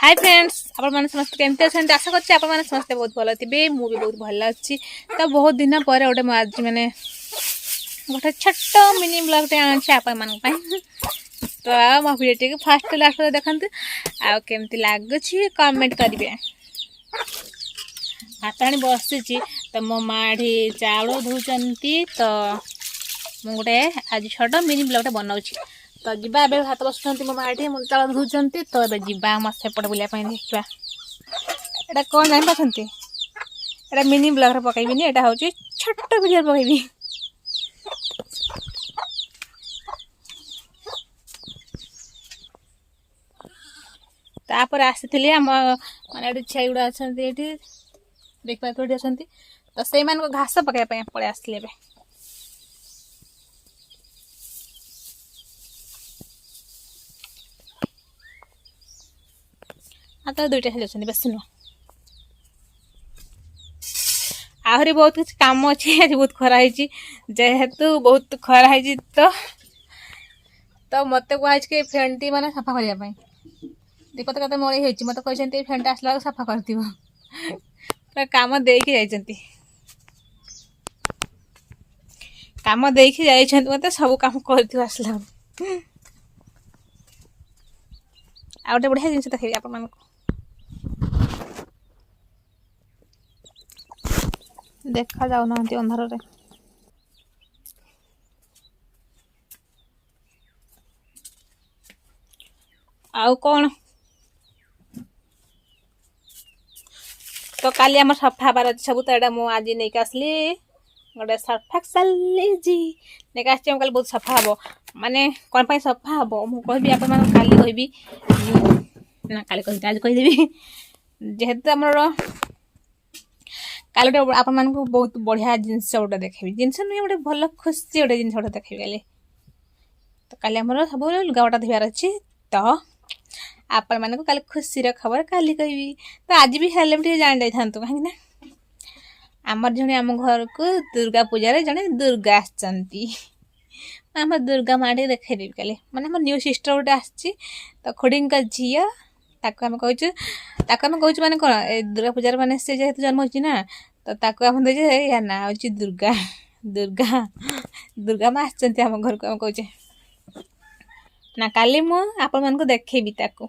Hi friends आपण समस्त केमती अच्छा आशा कर समस्ते बहुत भल थे मु भी बहुत भल अच्छी तो बहुत दिन पर गोटे आज मैंने गोटे छोट मिनी ब्लॉगटे आपण तो मो भिडियो फास्ट लास्ट देखते आमती लगुच कमेंट करेंगे। हाथ आनी बसी तो मो माढ़ी चाउल धोचंती तो मु गोटे आज छोट मिनी ब्लॉगटे बनाऊँगी तो जीवा ए हाथ बसुँच मो माढ़ी मु चाउल धोचंती तो ए जीवा मत सेपट बुलाया देखा एटा कौन जान पार्टी एटा मिनी ब्लॉग पकईबी एटा हूँ छोट वीडियो पकईबी। तापर आसी आम मैंने छाई गुड़ा अच्छा ये देखा अच्छा तो से घास पकड़ा पड़े आसले तो दुईटा छाई अच्छे बेस नुह आहरी बहुत किसी कम अच्छे आज बहुत खरा जेहेतु बहुत खरा है तो मत कह फेंटी मैंने सफा करने देखो तो कत मई हो मत कहते फेंटा आसला सफा कर काम देकी काम देकी मत सब कम कर आसला आ गए बढ़िया जिन देखी आप देखा जाऊना अंधार रे आउ कौन तो काली आम सफा हबार अच्छे सब तो यहाँ मुझे नहीं आसली गोटे सर्फेक्सल साली नहीं आस कल बहुत सफा हम माने कौन पर सफा हम मुझे आप काली ना काली कह आज कहीदेवी जेहेतु आमर काल गोटे आप बहुत बढ़िया जिनस गोटे देखेबी जिनस नुहे गोटे भल खुशी गोटे जिन गोटे देखेबी काली तो काली आमर सब लुगापटा धोबार अच्छी तो आपण मानक काली खुशी खबर काली कहबी तो आज भी हेल्ले भी जान जाई कहीं आमर जड़े आम घर को दुर्गा पूजा जड़े दुर्गा आसती आम दुर्गा माँ देखेदेवी काली माने आम न्यू सिस्टर गोटे आसी तो खोड़ी झी आम कहूँ माने कौन ए दुर्गा पूजार माने से जेहेतु जन्म होना तो आम दे या ना हूँ दुर्गा दुर्गा दुर्गा माँ आम घर को आम कहे ना काली मु आपण मानक देखेबी ताकू।